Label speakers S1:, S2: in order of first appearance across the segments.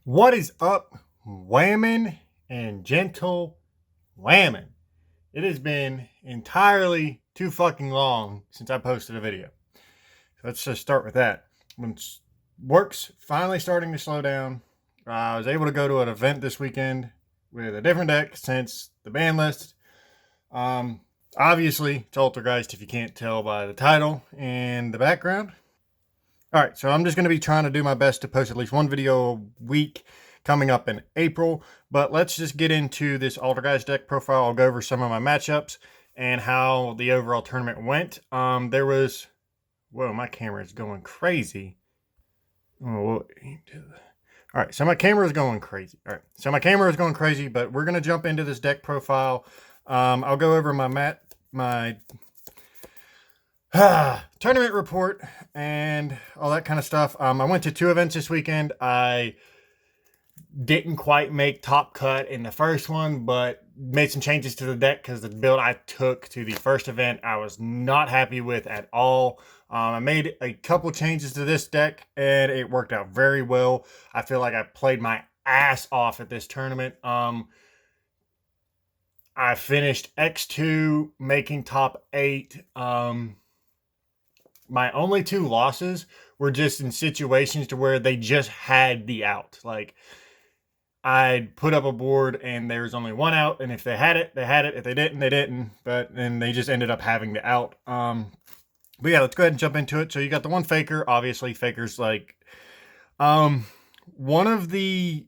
S1: What is up, whammin' and gentle whammin'? It has been entirely too fucking long since I posted a video. So let's just start with that. When work's finally starting to slow down, I was able to go to an event this weekend with a different deck since the ban list. Obviously, it's Altergeist if you can't tell by the title and the background. All right, so I'm just going to be trying to do my best to post at least one video a week coming up in April. But let's just get into this Altergeist deck profile. I'll go over some of my matchups and how the overall tournament went. There was, whoa, my camera is going crazy. Oh, all right, so my camera is going crazy. All right, so my camera is going crazy, but we're going to jump into this deck profile. I'll go over my tournament report and all that kind of stuff. I went to 2 events this weekend. I didn't quite make top cut in the first one, but made some changes to the deck because the build I took to the first event I was not happy with at all. I made a couple changes to this deck and it worked out very well. I feel like I played my ass off at this tournament. I finished X2, making top 8. My only 2 losses were just in situations to where they just had the out. Like, I'd put up a board and there was only one out, and if they had it, they had it. If they didn't, they didn't. But then they just ended up having the out. But yeah, let's go ahead and jump into it. So you got the one Faker. Obviously, Faker's like one of the...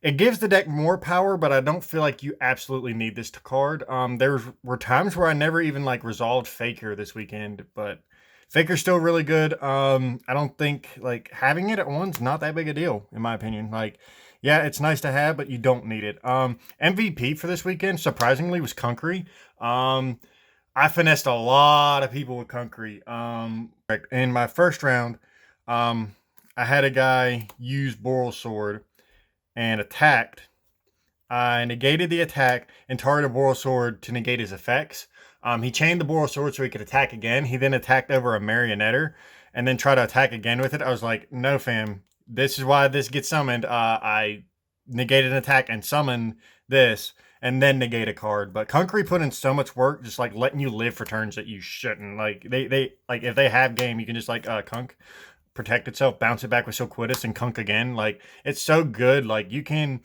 S1: It gives the deck more power, but I don't feel like you absolutely need this to card. There were times where I never even like resolved Faker this weekend, but Faker's still really good. I don't think like having it at one's not that big a deal, in my opinion. Like, yeah, it's nice to have, but you don't need it. MVP for this weekend, surprisingly, was Kunkery. I finessed a lot of people with Kunkery. In my first round, I had a guy use Boral Sword and attacked. I negated the attack and targeted Boral Sword to negate his effects. He chained the Boral Sword so he could attack again. He then attacked over a Marionetter and then tried to attack again with it. I was like, no, fam. This is why this gets summoned. I negated an attack and summoned this and then negate a card. But Kunkery put in so much work just like letting you live for turns that you shouldn't. Like they like if they have game, you can just like Kunk protect itself, bounce it back with Silquitus, and Kunk again. Like, it's so good. Like, you can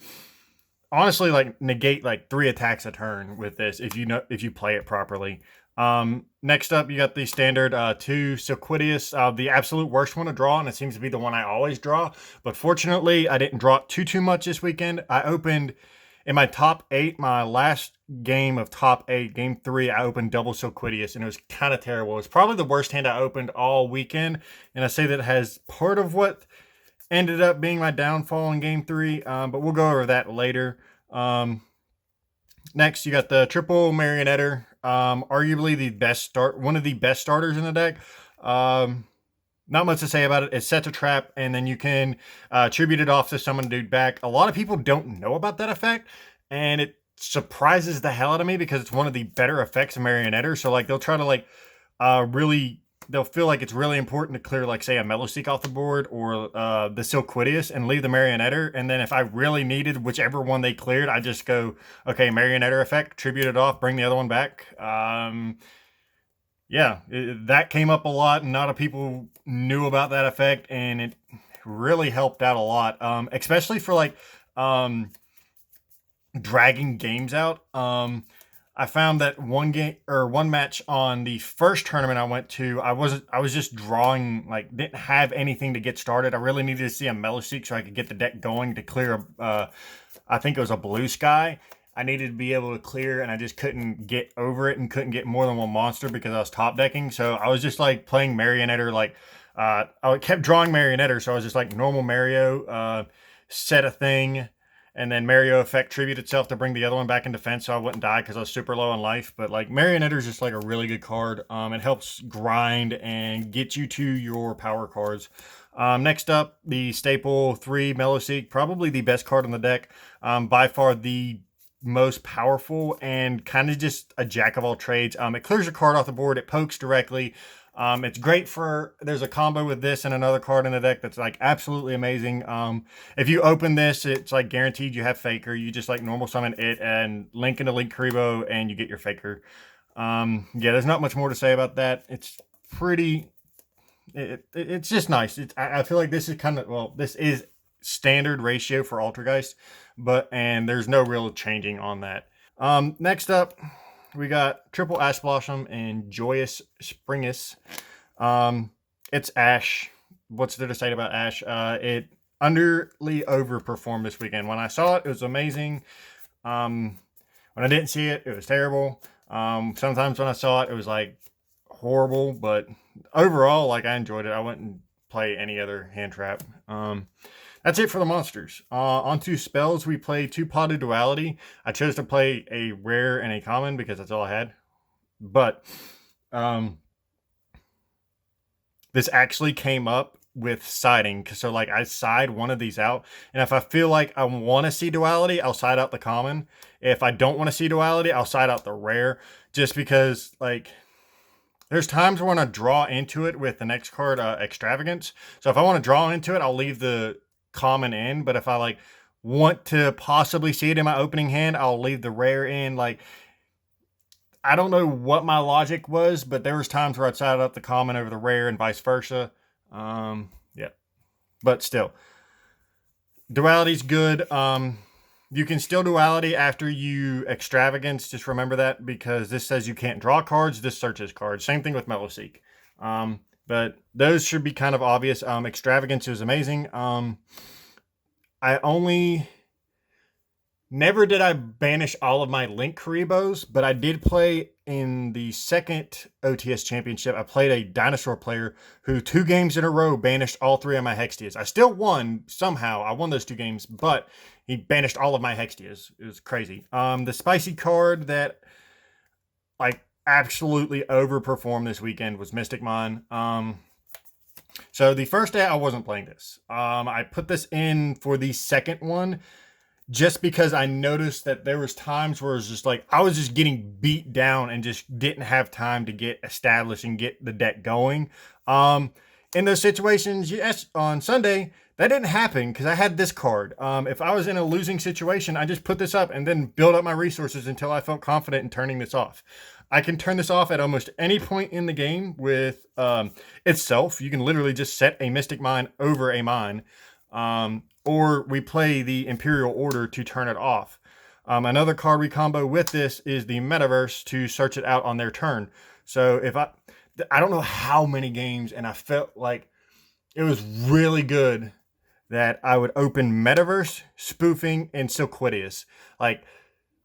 S1: honestly like negate like 3 attacks a turn with this if you play it properly. Next up, you got the standard 2 Silquitus, the absolute worst one to draw, and it seems to be the one I always draw. But fortunately, I didn't draw too much this weekend. I opened in my top 8, my last game of top 8, game 3, I opened double Silquidius, and it was kind of terrible. It's probably the worst hand I opened all weekend, and I say that it has part of what ended up being my downfall in game 3, but we'll go over that later. Next, you got the triple Marionetter, arguably one of the best starters in the deck. Not much to say about it. It's set to trap, and then you can tribute it off to summon a dude back. A lot of people don't know about that effect, and it surprises the hell out of me because it's one of the better effects of Marionetter. So, like, they'll try to, like, they'll feel like it's really important to clear, like, say, a Mellowseek off the board or the Silquidius and leave the Marionetter. And then if I really needed whichever one they cleared, I just go, okay, Marionetter effect, tribute it off, bring the other one back. Yeah, that came up a lot, and not a people knew about that effect, and it really helped out a lot, especially for like dragging games out. I found that one match on the first tournament I went to, I was just drawing, like, didn't have anything to get started. I really needed to see a Mellowseek so I could get the deck going to clear I think it was a Blue Sky. I needed to be able to clear, and I just couldn't get over it and couldn't get more than one monster because I was top decking. So I was just like playing Marionetter, like I kept drawing Marionetter, so I was just like normal Mario, set a thing, and then Mario effect tribute itself to bring the other one back in defense so I wouldn't die because I was super low on life. But like Marionetter is just like a really good card. It helps grind and get you to your power cards. Next up, the staple 3 Mellowseek, probably the best card in the deck. By far the most powerful and kind of just a jack of all trades. It clears your card off the board. It pokes directly. It's great for, there's a combo with this and another card in the deck that's like absolutely amazing. If you open this, it's like guaranteed you have Faker. You just like normal summon it and link into Link Karibo and you get your Faker. Yeah, there's not much more to say about that. It's pretty, it's just nice. I feel like this is kind of, well, this is standard ratio for Altergeist, and there's no real changing on that. Next up, we got Triple Ash Blossom and Joyous Springus. It's Ash. What's there to say about Ash? It underly overperformed this weekend. When I saw it, it was amazing. When I didn't see it, it was terrible. Sometimes when I saw it, it was like horrible, but overall, like I enjoyed it. I wouldn't play any other hand trap. That's it for the monsters. Onto spells, we play 2-potted duality. I chose to play a rare and a common because that's all I had. But this actually came up with siding. So like I side one of these out. And if I feel like I want to see duality, I'll side out the common. If I don't want to see duality, I'll side out the rare. Just because like there's times when I draw into it with the next card, Extravagance. So if I want to draw into it, I'll leave the common in, but if I like want to possibly see it in my opening hand, I'll leave the rare in. Like I don't know what my logic was, but there was times where I'd side up the common over the rare and vice versa. Yeah, but still, duality's good. You can still duality after you Extravagance. Just remember that because this says you can't draw cards. This searches cards. Same thing with Meloseek. But those should be kind of obvious. Extravagance is amazing. Never did I banish all of my Link Karibos, but I did play in the second OTS championship. I played a dinosaur player who 2 games in a row banished all 3 of my Hextias. I still won somehow. I won those 2 games, but he banished all of my Hextias. It was crazy. The spicy card that like absolutely overperformed this weekend was Mystic Mine. So the first day I wasn't playing this. I put this in for the second one just because I noticed that there was times where it was just like I was just getting beat down and just didn't have time to get established and get the deck going. In those situations, yes, on Sunday, that didn't happen because I had this card. If I was in a losing situation, I just put this up and then build up my resources until I felt confident in turning this off. I can turn this off at almost any point in the game with itself. You can literally just set a Mystic Mine over a mine. Or we play the Imperial Order to turn it off. Another card we combo with this is the Metaverse to search it out on their turn. So if I don't know how many games, and I felt like it was really good that I would open Metaverse, Spoofing, and Silquidius. Like,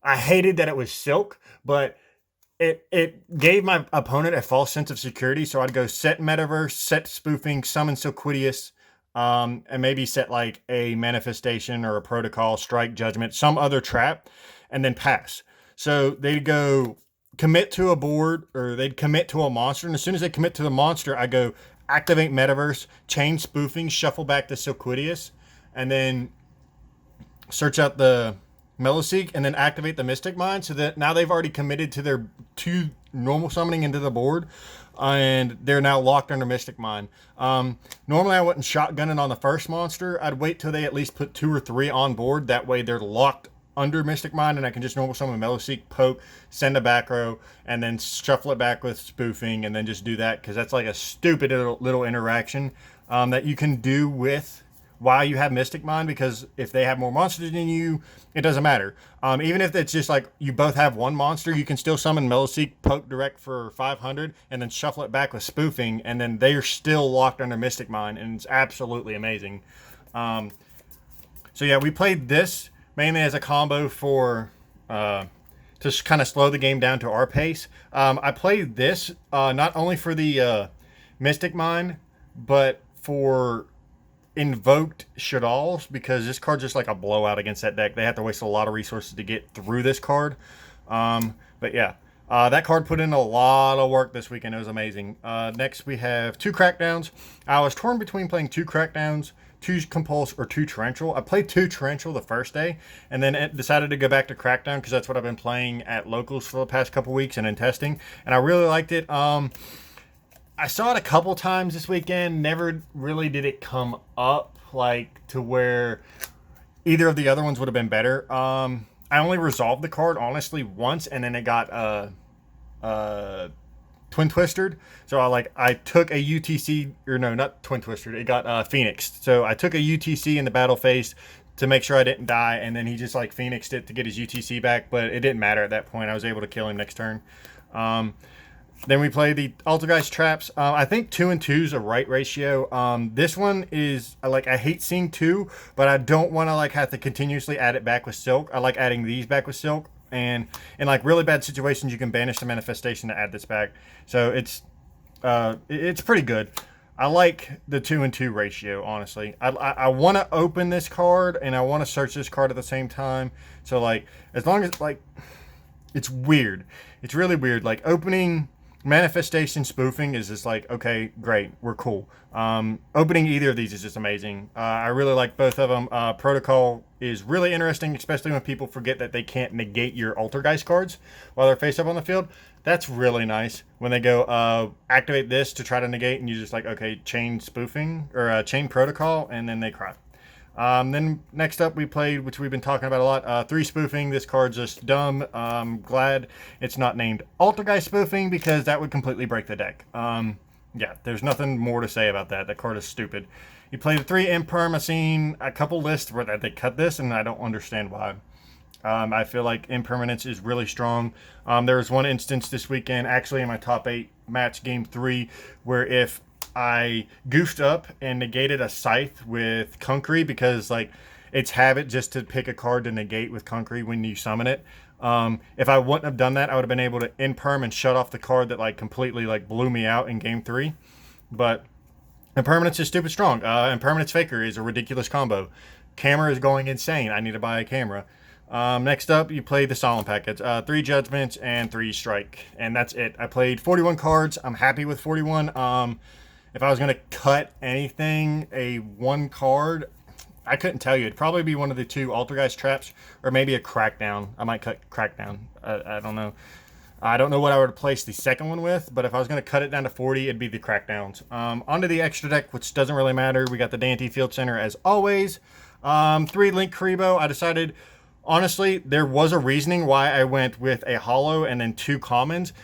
S1: I hated that it was Silk, but it gave my opponent a false sense of security. So I'd go set Metaverse, set Spoofing, summon Silquidius, and maybe set like a Manifestation or a Protocol, Strike, Judgment, some other trap, and then pass. So they'd go commit to a board, or they'd commit to a monster, and as soon as they commit to the monster, I go activate Metaverse, chain Spoofing, shuffle back to Silquidius, and then search out the Meloseek, and then activate the Mystic Mine, so that now they've already committed to their 2 normal summoning into the board, and they're now locked under Mystic Mine. Normally I wouldn't shotgun it on the first monster. I'd wait till they at least put 2 or 3 on board. That way they're locked under Mystic Mine, and I can just normal summon Meloseek, poke, send a back row, and then shuffle it back with Spoofing, and then just do that, because that's like a stupid little interaction that you can do with while you have Mystic Mine, because if they have more monsters than you, it doesn't matter. Even if it's just like you both have 1 monster, you can still summon Meloseek, poke direct for 500, and then shuffle it back with Spoofing, and then they're still locked under Mystic Mine, and it's absolutely amazing. So yeah, we played this mainly as a combo for to kind of slow the game down to our pace. I played this not only for the Mystic Mine, but for Invoked Shadalls, because this card's just like a blowout against that deck. They have to waste a lot of resources to get through this card. But yeah, that card put in a lot of work this weekend. It was amazing. Next, we have 2 Crackdowns. I was torn between playing 2 Crackdowns, 2 Compulse, or 2 Torrential. I played 2 Torrential the first day, and then decided to go back to Crackdown because that's what I've been playing at locals for the past couple weeks and in testing, and I really liked it. I saw it a couple times this weekend. Never really did it come up like to where either of the other ones would have been better. I only resolved the card honestly once, and then it got twin twistered. So I took a UTC, or no, not twin twistered. It got phoenixed. So I took a UTC in the battle phase to make sure I didn't die, and then he just like phoenixed it to get his UTC back. But it didn't matter at that point. I was able to kill him next turn. Then we play the Altergeist traps. I think 2 and 2 is a right ratio. This one is I hate seeing 2, but I don't want to have to continuously add it back with silk. I like adding these back with silk, and in really bad situations, you can banish the manifestation to add this back. So it's pretty good. I like the 2 and 2 ratio, honestly. I want to open this card and I want to search this card at the same time. So as long as it's weird. It's really weird. Opening manifestation spoofing is just okay, great, we're cool. Opening either of these is just amazing. I really like both of them. Protocol is really interesting, especially when people forget that they can't negate your Altergeist cards while they're face up on the field. That's really nice when they go activate this to try to negate, and you just okay, chain spoofing or chain protocol, and then they cry. Then next up we played, which we've been talking about a lot, 3 spoofing. This card's just dumb. Glad it's not named Altergeist spoofing because that would completely break the deck. Yeah, there's nothing more to say about that. That card is stupid. You played 3 Imperm. I've seen a couple lists where they cut this, and I don't understand why. I feel like Impermanence is really strong. There was one instance this weekend, actually in my top 8 match game 3, where if I goofed up and negated a Scythe with Concrete because it's habit just to pick a card to negate with Concrete when you summon it. If I wouldn't have done that, I would have been able to Imperm and shut off the card that completely blew me out in game 3. But Impermanence is stupid strong. Impermanence Faker is a ridiculous combo. Camera is going insane. I need to buy a camera. Next up, you play the Solemn packets. 3 Judgments and 3 Strike. And that's it. I played 41 cards. I'm happy with 41. If I was going to cut anything, a 1 card, I couldn't tell you. It'd probably be one of the 2 Altergeist traps or maybe a Crackdown. I might cut Crackdown. I don't know. I don't know what I would replace the second one with, but if I was going to cut it down to 40, it'd be the Crackdowns. Onto the extra deck, which doesn't really matter. We got the Dante Field Center as always. 3 Link Karibo. I decided, honestly, there was a reasoning why I went with a Hollow and then 2 commons.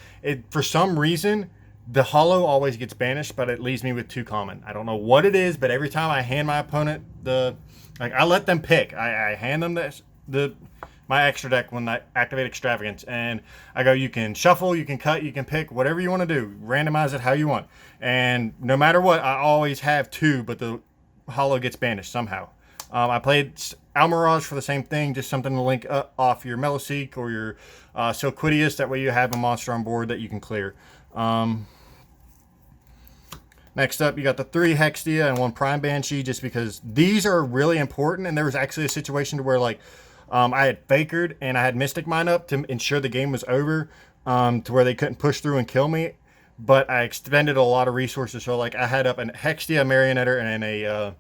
S1: For some reason, the Hollow always gets banished, but it leaves me with 2 common. I don't know what it is, but every time I hand my opponent I let them pick. I hand them my extra deck when I activate Extravagance, and I go, you can shuffle, you can cut, you can pick, whatever you want to do. Randomize it how you want. And no matter what, I always have 2, but the Hollow gets banished somehow. I played Almirage for the same thing, just something to link off your Meloseek or your Silquidius. That way you have a monster on board that you can clear. Next up, you got the 3 Hextia and 1 Prime Banshee, just because these are really important. And there was actually a situation to where I had Fakered and I had Mystic Mine up to ensure the game was over, to where they couldn't push through and kill me. But I expended a lot of resources, so I had up a Hextia, Marionetter, and a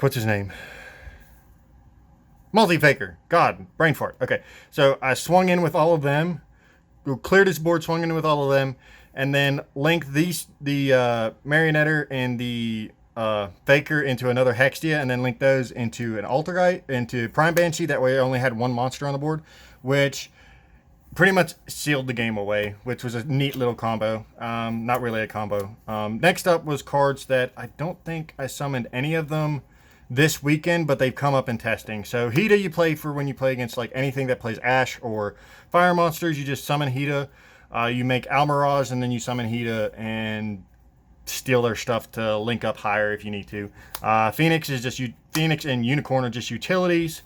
S1: what's his name? Multi-Faker. God, brain fart. Okay, so I swung in with all of them, cleared his board, swung in with all of them, and then linked the Marionetter and the Faker into another Hextia, and then linked those into an Altergeist, into Prime Banshee. That way I only had 1 monster on the board, which pretty much sealed the game away, which was a neat little combo. Not really a combo. Next up was cards that I don't think I summoned any of them this weekend, but they've come up in testing. So Hida you play for when you play against anything that plays Ash or Fire monsters. You just summon Hida. You make Almirage, and then you summon Hida and steal their stuff to link up higher if you need to. Phoenix and Unicorn are just utilities.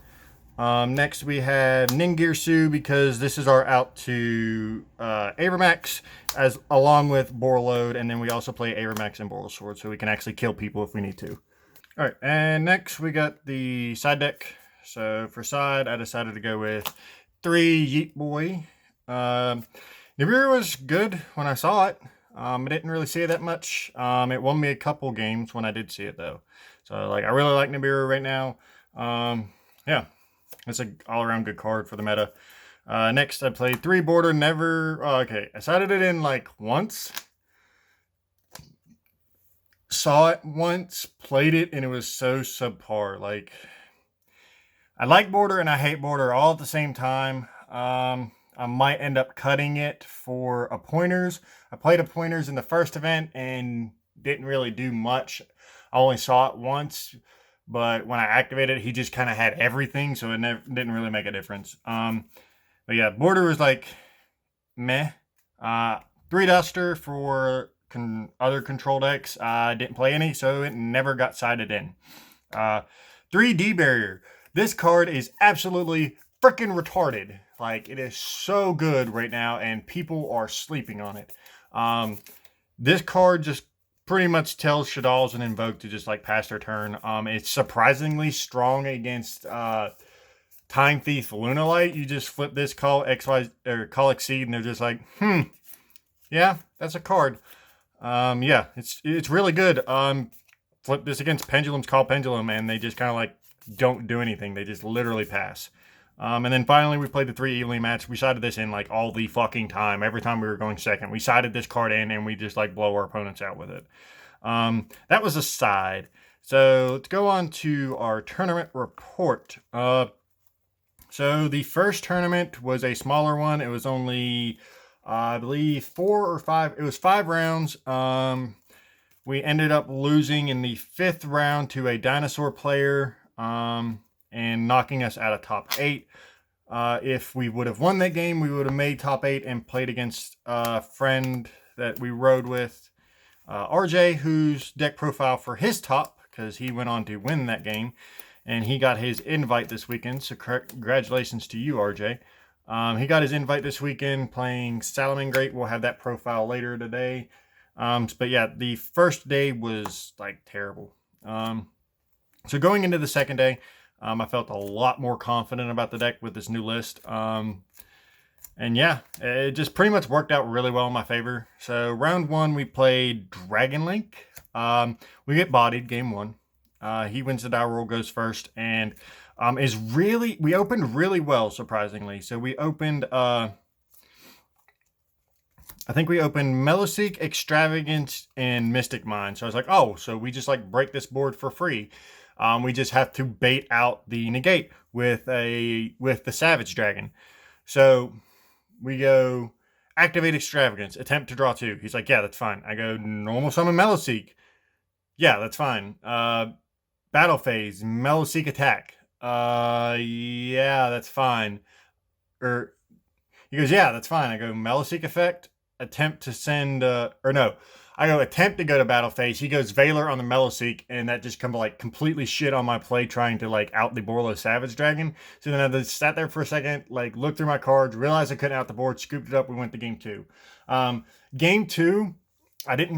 S1: Next we had Ningirsu, because this is our out to Abramax along with Borload, and then we also play Abramax and Boral Sword, so we can actually kill people if we need to. Alright, and next we got the side deck. So for side, I decided to go with 3 Yeet Boy. Nibiru was good when I saw it. I didn't really see it that much. It won me a couple games when I did see it though. So I really like Nibiru right now. Yeah, it's an all-around good card for the meta. Next, I played 3 border. Never. Okay, I sided it in like once. Saw it once, played it, and it was so subpar. Like, I like border and I hate border all at the same time. I might end up cutting it for a pointers. I played a pointers in the first event and didn't really do much. I only saw it once, but when I activated it, he just kind of had everything, so it didn't really make a difference. But yeah, border was like meh. 3 duster for other control decks. I didn't play any, so it never got sided in. 3D barrier. This card is absolutely freaking retarded. Like, it is so good right now, and people are sleeping on it. This card just pretty much tells Shadal's and Invoke to just like pass their turn. It's surprisingly strong against Time Thief Lunalight. You just flip this, call XY or call Exceed, and they're just like, yeah, that's a card. Yeah, it's really good. Flip this against Pendulum's Call Pendulum, and they just kind of like don't do anything. They just literally pass. And then finally, we played the 3 evenly match. We sided this in like all the fucking time. Every time we were going second, we sided this card in, and we just like blow our opponents out with it. That was a side. So let's go on to our tournament report. So the first tournament was a smaller one. It was only, I believe, 4 or 5. It was 5 rounds. We ended up losing in the 5th round to a dinosaur player. And knocking us out of top 8. If we would have won that game, we would have made top 8 and played against a friend that we rode with, RJ, whose deck profile for his top, because he went on to win that game, and he got his invite this weekend, so congratulations to you, RJ. He got his invite this weekend playing Salamangreat. We'll have that profile later today. But yeah, the first day was like terrible. So going into the second day, I felt a lot more confident about the deck with this new list. And yeah, it just pretty much worked out really well in my favor. So round 1, we played Dragon Link. We get bodied game 1. He wins the die roll, goes first, and we opened really well, surprisingly. So we opened, I think we opened Meloseek, Extravagance, and Mystic Mind. So I was like, oh, so we just like break this board for free. We just have to bait out the negate with the Savage Dragon. So we go activate Extravagance, attempt to draw 2. He's like, yeah, that's fine. I go normal summon Meloseek. Yeah, that's fine. Battle phase, Meloseek attack. Yeah, that's fine. He goes, yeah, that's fine. I go Meloseek effect, attempt to send, I go attempt to go to battle phase. He goes Valor on the Meloseek, and that just comes like completely shit on my play trying to like out the Borlo Savage Dragon. So then I just sat there for a second, like looked through my cards, realized I couldn't out the board, scooped it up, we went to game 2. Game 2, I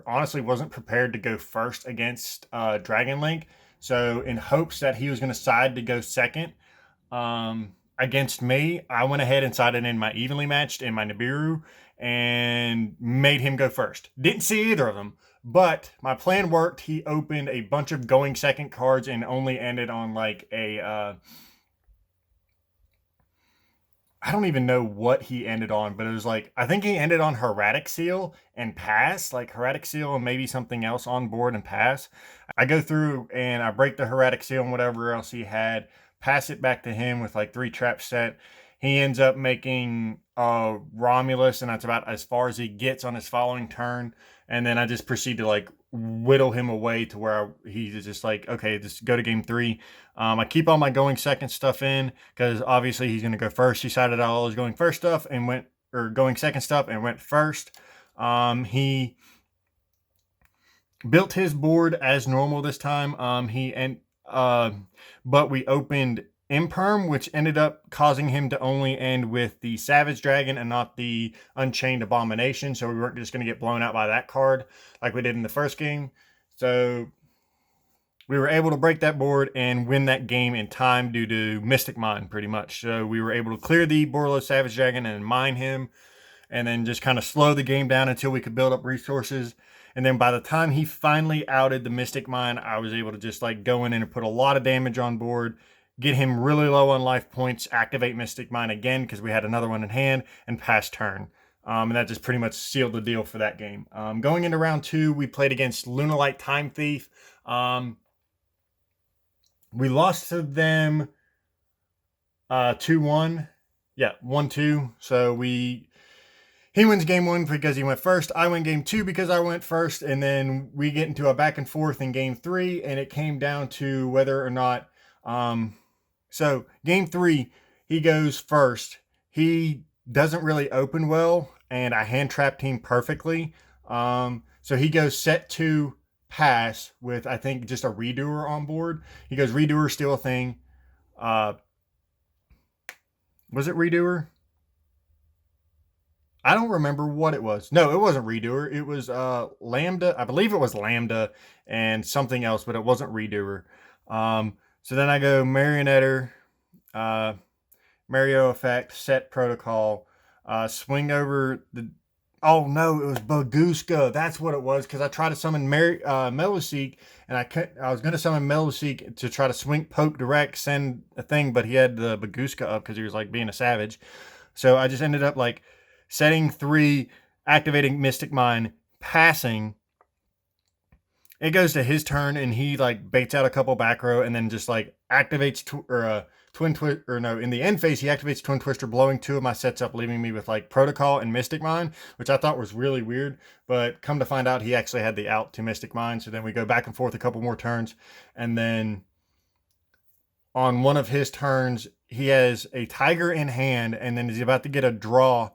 S1: honestly wasn't prepared to go first against Dragon Link. So in hopes that he was going to side to go second against me, I went ahead and sided in my evenly matched in my Nibiru and made him go first. Didn't see either of them, but my plan worked. He opened a bunch of going second cards and only ended on like a I don't even know what he ended on, but it was like, I think he ended on Heretic Seal and pass, like Heretic Seal and maybe something else on board and pass. I go through and I break the Heretic Seal and whatever else he had, pass it back to him with like 3 traps set. He ends up making Romulus, and that's about as far as he gets on his following turn. And then I just proceed to like whittle him away to where he's just like, okay, just go to game 3. I keep all my going second stuff in because obviously he's going to go first. He decided all his going first stuff and going second stuff and went first. He built his board as normal this time. But we opened Imperm, which ended up causing him to only end with the Savage Dragon and not the Unchained Abomination. So we weren't just going to get blown out by that card like we did in the first game. So we were able to break that board and win that game in time due to Mystic Mine, pretty much. So we were able to clear the Borlo Savage Dragon and mine him, and then just kind of slow the game down until we could build up resources. And then by the time he finally outed the Mystic Mine, I was able to just like go in and put a lot of damage on board, get him really low on life points, activate Mystic Mine again because we had another one in hand, and pass turn. And that just pretty much sealed the deal for that game. Going into round 2, we played against Lunalight Time Thief. We lost to them 2-1. Yeah, 1-2. So he wins game 1 because he went first. I win game 2 because I went first. And then we get into a back and forth in game 3. And it came down to whether or not. So game 3, he goes first. He doesn't really open well. And I hand trapped him perfectly. So he goes set 2 pass with, I think, just a redoer on board. He goes redoer, steal a thing. Was it redoer? I don't remember what it was. No, it wasn't redoer. It was lambda. I believe it was lambda and something else, but it wasn't redoer. So then I go marionetter, Mario effect, set protocol, swing over the. Oh no, it was Baguska. That's what it was, because I tried to summon Meloseek, and I was going to summon Meloseek to try to swing poke direct, send a thing, but he had the Baguska up because he was like being a savage. So I just ended up like setting 3, activating Mystic Mine, passing. It goes to his turn, and he like baits out a couple back row, and then just like activates Twin Twist, or no, in the end phase, he activates Twin Twister, blowing 2 of my sets up, leaving me with like Protocol and Mystic Mine, which I thought was really weird. But come to find out, he actually had the out to Mystic Mine. So then we go back and forth a couple more turns. And then on one of his turns, he has a Tiger in hand, and then he's about to get a draw.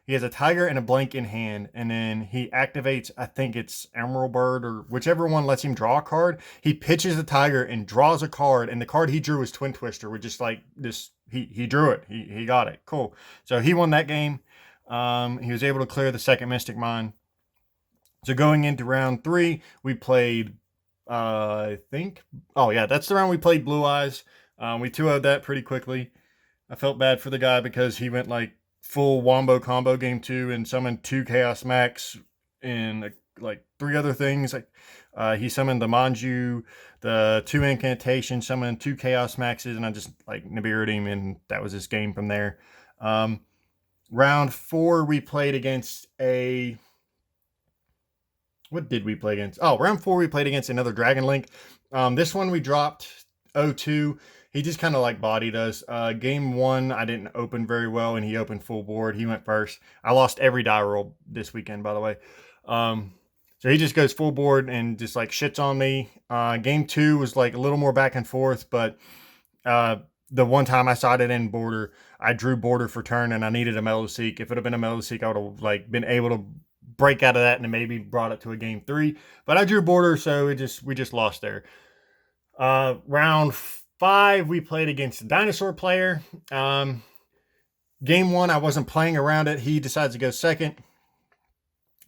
S1: He has a Tiger and a blank in hand, and then he activates, I think it's Emerald Bird, or whichever one lets him draw a card. He pitches the Tiger and draws a card, and the card he drew was Twin Twister, which just like this, he drew it. He got it. Cool. So he won that game. He was able to clear the second Mystic Mine. So going into round 3, we played, I think, oh yeah, that's the round we played Blue Eyes. We 2-0'd that pretty quickly. I felt bad for the guy because he went like full wombo combo game 2 and summoned 2 Chaos Max and like 3 other things. He summoned the Manju, the 2 incantations, summoned 2 Chaos Maxes, and I just like Nibiru'd him, and that was his game from there. Round 4, we played against a. What did we play against? Oh, round 4, we played against another Dragon Link. This one we dropped 0-2. He just kind of like bodied us. Game 1, I didn't open very well, and he opened full board. He went first. I lost every die roll this weekend, by the way. So he just goes full board and just like shits on me. Game 2 was like a little more back and forth, but the one time I sided in border, I drew border for turn, and I needed a Meloseek. If it had been a Meloseek, I would have like been able to break out of that and maybe brought it to a game 3. But I drew border, so we just lost there. Round 5, we played against a dinosaur player. Game 1, I wasn't playing around it. He decides to go second.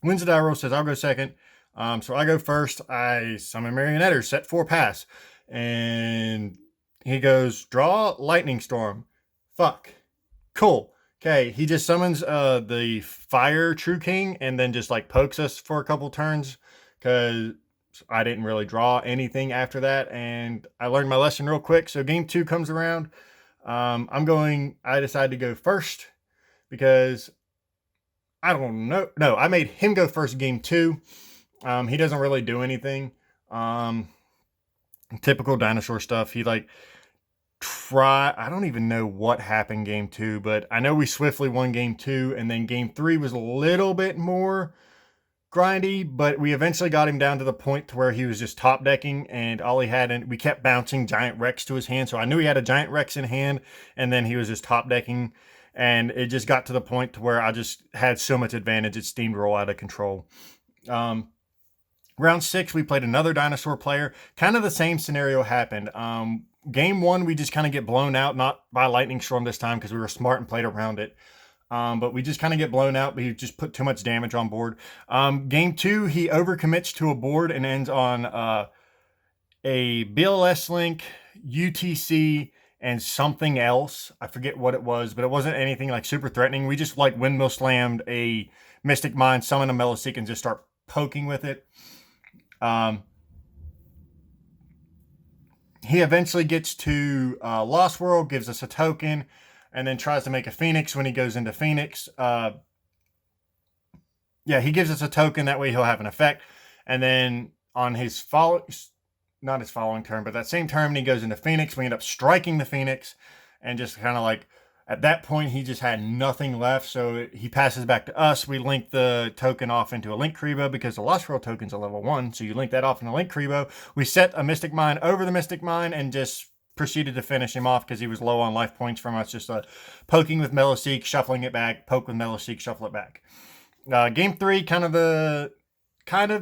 S1: Wins the die roll, says I'll go second. So I go first. I summon Marionetter, set 4 pass. And he goes, draw Lightning Storm. Fuck. Cool. Okay, he just summons the Fire True King and then just like pokes us for a couple turns because I didn't really draw anything after that, and I learned my lesson real quick. So game 2 comes around. I decided to go first because I don't know. No, I made him go first game 2. He doesn't really do anything. Typical dinosaur stuff. He like I don't even know what happened game 2, but I know we swiftly won game 2, and then game 3 was a little bit more grindy, but we eventually got him down to the point to where he was just top decking, and all he had, and we kept bouncing Giant Rex to his hand, so I knew he had a Giant Rex in hand, and then he was just top decking, and it just got to the point to where I just had so much advantage, it steamrolled out of control. Round 6, we played another dinosaur player. Kind of the same scenario happened. Game 1, we just kind of get blown out, not by Lightning Storm this time because we were smart and played around it. But we just kind of get blown out. But he just put too much damage on board. Game 2, he overcommits to a board and ends on a BLS Link, UTC, and something else. I forget what it was, but it wasn't anything like super threatening. We just like windmill slammed a Mystic Mine, summoned a Meloseek, and just start he eventually gets to Lost World, gives us a token, and then tries to make a Phoenix when he goes into Phoenix. He gives us a token. That way he'll have an effect. And then on his not his following turn, but that same turn when he goes into Phoenix, we end up striking the Phoenix and just kind of like, at that point, he just had nothing left, so he passes back to us. We link the token off into a Link Kribo because the Lost World token's a level 1, so you link that off in a Link Kribo. We set a Mystic Mine over the Mystic Mine and just proceeded to finish him off because he was low on life points from us, just poking with Meloseek, shuffling it back, poke with Meloseek, shuffle it back. Game 3, kind of the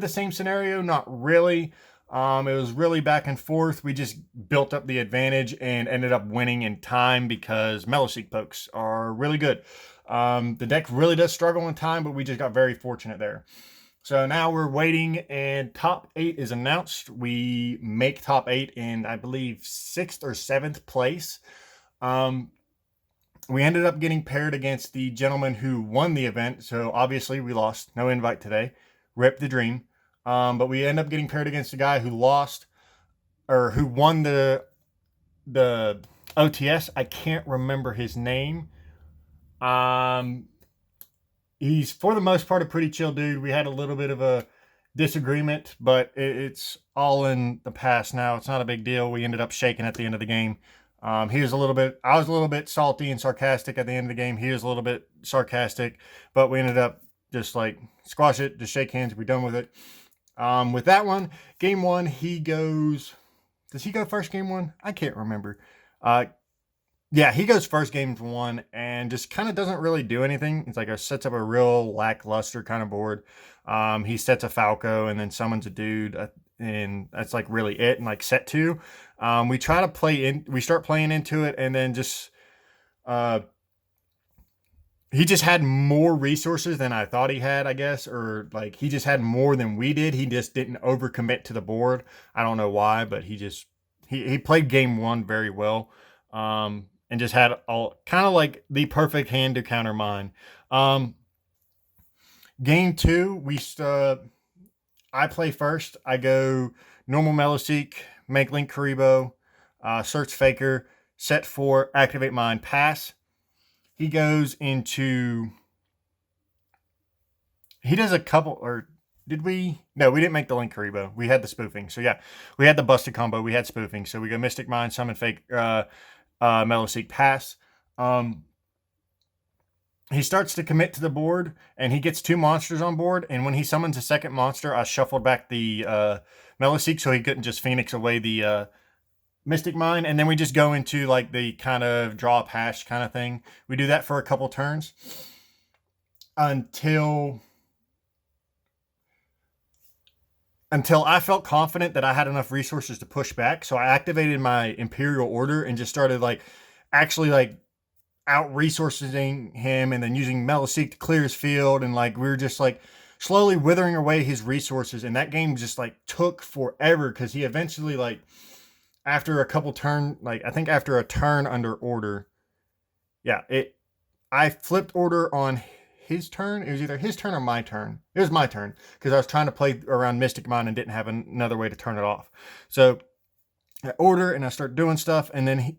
S1: same scenario, not really. It was really back and forth. We just built up the advantage and ended up winning in time because Meloseek pokes are really good. The deck really does struggle in time, but we just got very fortunate there. So now we're waiting, and top 8 is announced. We make top 8 in, I believe, 6th or 7th place. We ended up getting paired against the gentleman who won the event, so obviously we lost. No invite today. Rip the dream. But we end up getting paired against a guy who lost, or who won the OTS. I can't remember his name. He's, for the most part, a pretty chill dude. We had a little bit of a disagreement, but it's all in the past now. It's not a big deal. We ended up shaking at the end of the game. I was a little bit salty and sarcastic at the end of the game. He was a little bit sarcastic, but we ended up just like squash it, just shake hands, be done with it. With that one, game 1, he goes. Does he go first game 1? I can't remember. Yeah, he goes first game 1 and just kind of doesn't really do anything. It's like sets up a real lackluster kind of board. He sets a Falco and then summons a dude, and that's like really it. And like set 2, we try to play in. We start playing into it, and then just he just had more resources than I thought he had, I guess, or like he just had more than we did. He just didn't overcommit to the board. I don't know why, but he played game 1 very well, and just had all kind of like the perfect hand to counter mine. Game 2, I play first. I go normal Meloseek, make Link Kuriboh, search Faker, set 4, activate mine, pass. He goes into. He does a couple, or did we? No, we didn't make the Link Kuriboh. We had the spoofing. So yeah, we had the busted combo. We had spoofing. So we go Mystic Mine, summon Fake, Meloseek, pass. He starts to commit to the board, and he gets 2 monsters on board. And when he summons a second monster, I shuffled back the Meloseek so he couldn't just Phoenix away the Mystic Mine, and then we just go into like the kind of draw up hash kind of thing. We do that for a couple turns until I felt confident that I had enough resources to push back. So I activated my Imperial Order and just started like actually like out resourcing him, and then using Meloseek to clear his field, and like we were just like slowly withering away his resources. And that game just like took forever because he eventually like, after a couple turn, like I think after a turn under order, I flipped order on his turn. It was either his turn or my turn. It was my turn because I was trying to play around Mystic Mine and didn't have another way to turn it off. So I order and I start doing stuff, and then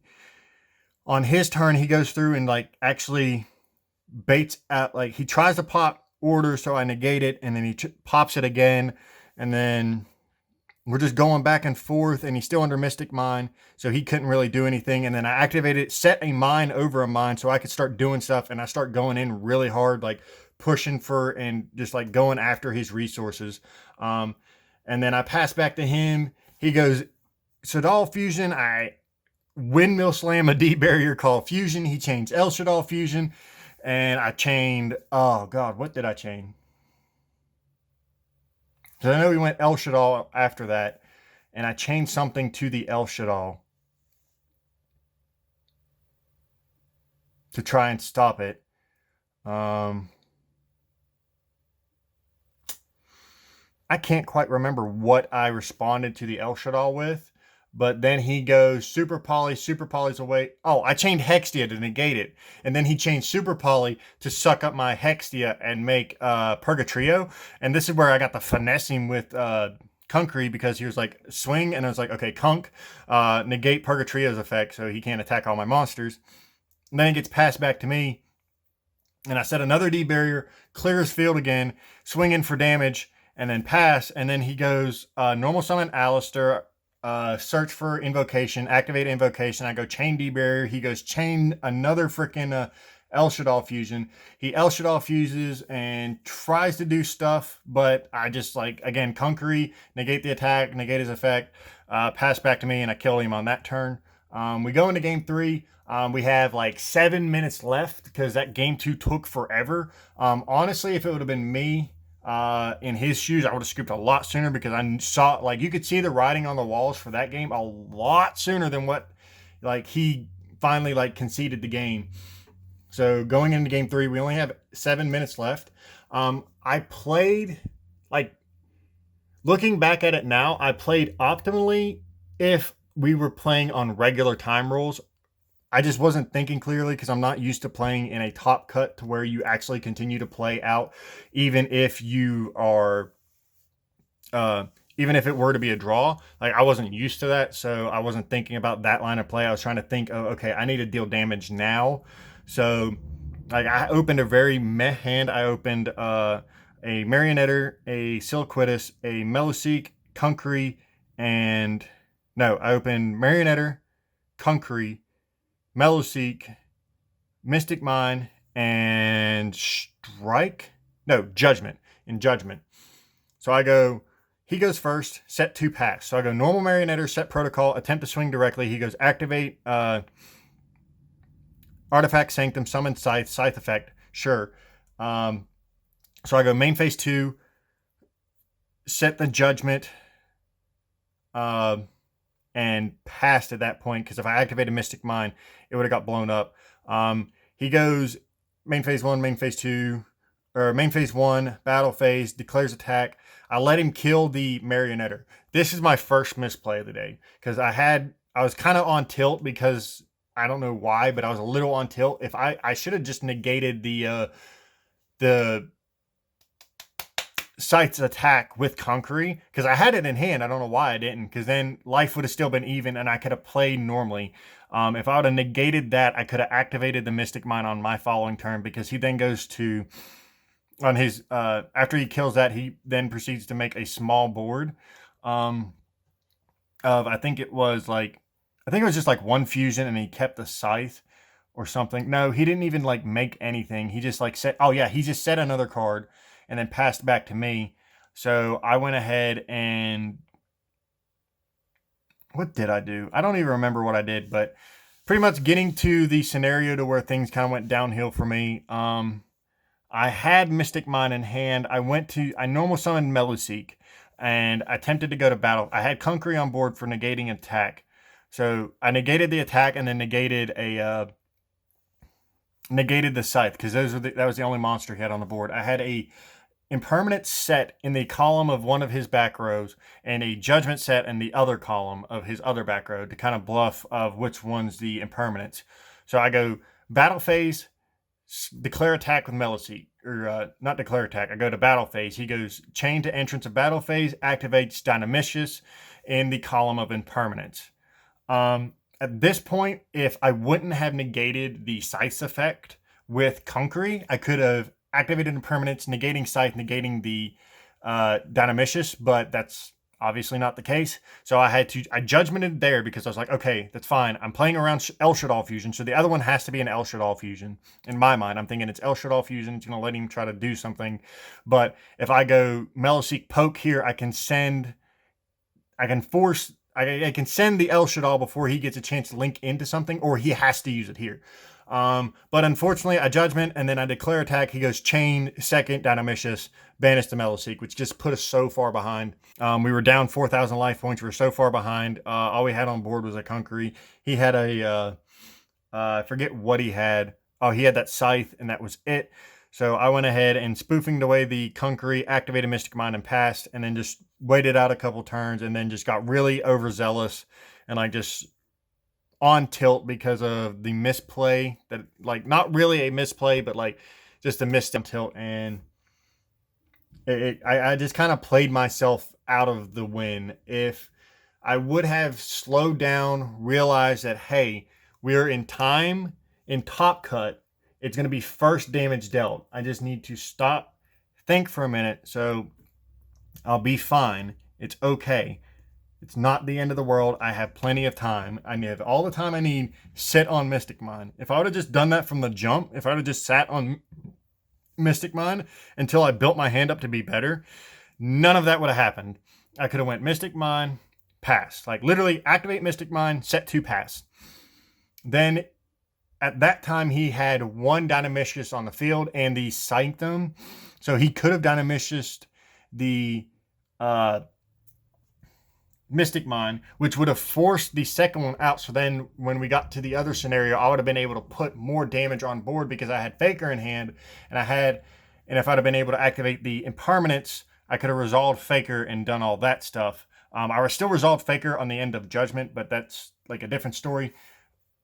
S1: on his turn he goes through and like actually baits out, like he tries to pop order, so I negate it, and then he pops it again, and then we're just going back and forth, and he's still under Mystic Mine, so he couldn't really do anything. And then I activated, set a mine over a mine so I could start doing stuff, and I start going in really hard, like pushing for and just like going after his resources. And then I pass back to him. He goes Shaddoll Fusion. I windmill slam a D-barrier called Fusion. He chains El Shaddoll Fusion, and I chained, oh God, what did I chain? So I know we went El Shaddoll after that, and I changed something to the El Shaddoll to try and stop it. I can't quite remember what I responded to the El Shaddoll with, but then he goes Super Poly's away. Oh, I chained Hextia to negate it, and then he changed Super Poly to suck up my Hextia and make Purgatrio. And this is where I got the finessing with Conkery because he was like, swing, and I was like, okay, Kunk, negate Purgatrio's effect so he can't attack all my monsters. And then it gets passed back to me, and I set another D barrier, clear his field again, swing in for damage, and then pass, and then he goes normal summon Alistair, search for invocation, activate invocation. I go chain D barrier. He goes chain another freaking El Shaddai fusion. He El Shaddai fuses and tries to do stuff, but I just like, again, Conkery, negate the attack, negate his effect, pass back to me, and I kill him on that turn. We go into game 3. We have like 7 minutes left because that game 2 took forever. Honestly, if it would have been me in his shoes, I would have scooped a lot sooner because I saw, like, you could see the writing on the walls for that game a lot sooner than what, like, he finally like conceded the game. So going into game 3, we only have 7 minutes left. I played, like, looking back at it now, I played optimally if we were playing on regular time rules. I just wasn't thinking clearly because I'm not used to playing in a top cut to where you actually continue to play out, even if you are, even if it were to be a draw. Like, I wasn't used to that, so I wasn't thinking about that line of play. I was trying to think, oh, okay, I need to deal damage now. So, like, I opened a very meh hand. I opened a Marionetter, a Silquitus, a Meloseek, Conkery, and no, I opened Marionetter, Conkery, Meloseek, Mystic Mine, and Strike. No, Judgment. In Judgment. So I go, he goes first, set 2 pass. So I go normal Marionetter, set protocol, attempt to swing directly. He goes activate Artifact Sanctum, summon Scythe, Scythe effect. Sure. So I go main phase 2, set the Judgment, and passed at that point because if I activated Mystic Mine, it would have got blown up. He goes main phase 1, main phase 2, or main phase 1, battle phase, declares attack. I let him kill the Marionetter. This is my first misplay of the day because I was kind of on tilt because I don't know why, but I was a little on tilt. If I should have just negated the Scythe's attack with Conkery because I had it in hand. I don't know why I didn't, because then life would have still been even and I could have played normally. If I would have negated that, I could have activated the Mystic Mine on my following turn because he then goes to, on his, after he kills that, he then proceeds to make a small board of, I think it was just like 1 fusion and he kept the Scythe or something. No, he didn't even like make anything. He just like set, oh yeah, he just set another card and then passed back to me. So I went ahead and, what did I do? I don't even remember what I did, but pretty much getting to the scenario to where things kind of went downhill for me. I had Mystic Mine in hand. I normal summoned Meloseek and attempted to go to battle. I had Conkery on board for negating attack. So I negated the attack and then negated the Scythe because that was the only monster he had on the board. I had a impermanent set in the column of one of his back rows and a judgment set in the other column of his other back row to kind of bluff of which one's the impermanence. So I go battle phase, declare attack with Meloseek, or not declare attack. I go to battle phase. He goes chain to entrance of battle phase, activates Dynamicious in the column of impermanence. At this point, if I wouldn't have negated the Scythe effect with Conkery, I could have activated impermanence, negating Scythe, negating the Dynamicious, but that's obviously not the case. So I judgmented there because I was like, okay, that's fine. I'm playing around El Shaddai fusion, so the other one has to be an El Shaddai fusion. In my mind, I'm thinking it's El Shaddai fusion. It's going to let him try to do something. But if I go Meloseek poke here, I can send the El Shaddai before he gets a chance to link into something, or he has to use it here. But unfortunately, I judgment and then I declare attack. He goes chain, second, Dynamicious, banish the Meloseek, which just put us so far behind. We were down 4,000 life points. We were so far behind. All we had on board was a Conkery. He had I forget what he had. Oh, he had that Scythe, and that was it. So I went ahead and spoofing away the Conkery, activated Mystic Mine and passed, and then just waited out a couple turns, and then just got really overzealous and like just on tilt because of the misplay that, like, not really a misplay, but like just a missed tilt, and I just kind of played myself out of the win. If I would have slowed down, realized that, hey, we're in time in top cut, it's going to be first damage dealt. I just need to stop, think for a minute, so I'll be fine. It's okay. It's not the end of the world. I have plenty of time. I have all the time I need set on Mystic Mine. If I would have just done that from the jump, if I would have just sat on Mystic Mine until I built my hand up to be better, none of that would have happened. I could have went Mystic Mine, pass. Like literally activate Mystic Mine, set to pass. Then at that time he had one Dynamicius on the field and the Sanctum. So he could have Dynamiciused the Mystic Mine, which would have forced the second one out. So then when we got to the other scenario, I would have been able to put more damage on board because I had Faker in hand, and if I'd have been able to activate the Impermanence, I could have resolved Faker and done all that stuff. I was still resolved Faker on the end of Judgment, but that's like a different story.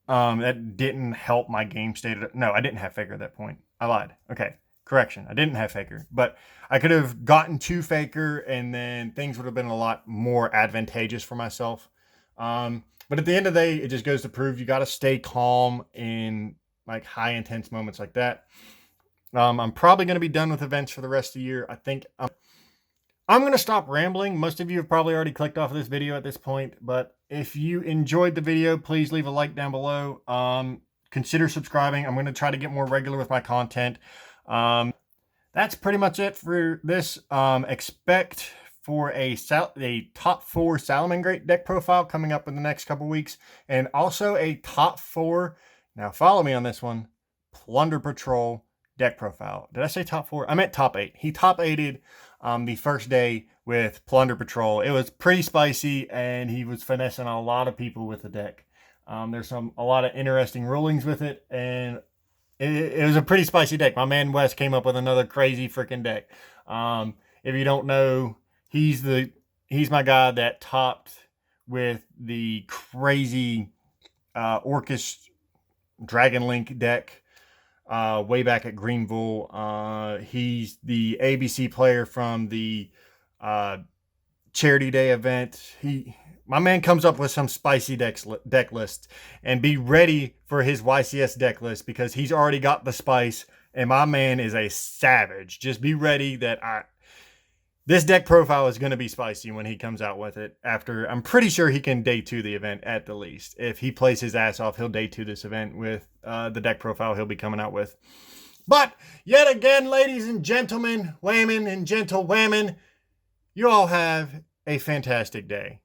S1: That didn't help my game state. No, I didn't have Faker at that point. I lied. Okay. Correction, I didn't have Faker, but I could have gotten to Faker and then things would have been a lot more advantageous for myself. But at the end of the day, it just goes to prove you got to stay calm in like high intense moments like that. I'm probably going to be done with events for the rest of the year. I think I'm going to stop rambling. Most of you have probably already clicked off of this video at this point, but if you enjoyed the video, please leave a like down below. Consider subscribing. I'm going to try to get more regular with my content. That's pretty much it for this. Expect for a top 4 Salamangreat deck profile coming up in the next couple weeks, and also a top 4. Now follow me on this one. Plunder Patrol deck profile. Did I say top 4? I meant top 8. He top 8'd the first day with Plunder Patrol. It was pretty spicy, and he was finessing a lot of people with the deck. There's a lot of interesting rulings with it, and it was a pretty spicy deck. My man Wes came up with another crazy freaking deck. If you don't know, he's my guy that topped with the crazy Orcus Dragon Link deck way back at Greenville. He's the ABC player from the Charity Day event. My man comes up with some spicy deck lists, and be ready for his YCS deck list because he's already got the spice, and my man is a savage. Just be ready that this deck profile is going to be spicy when he comes out with it. After, I'm pretty sure he can day 2 the event at the least. If he plays his ass off, he'll day 2 this event with the deck profile he'll be coming out with. But yet again, ladies and gentlemen, women and gentlewomen, you all have a fantastic day.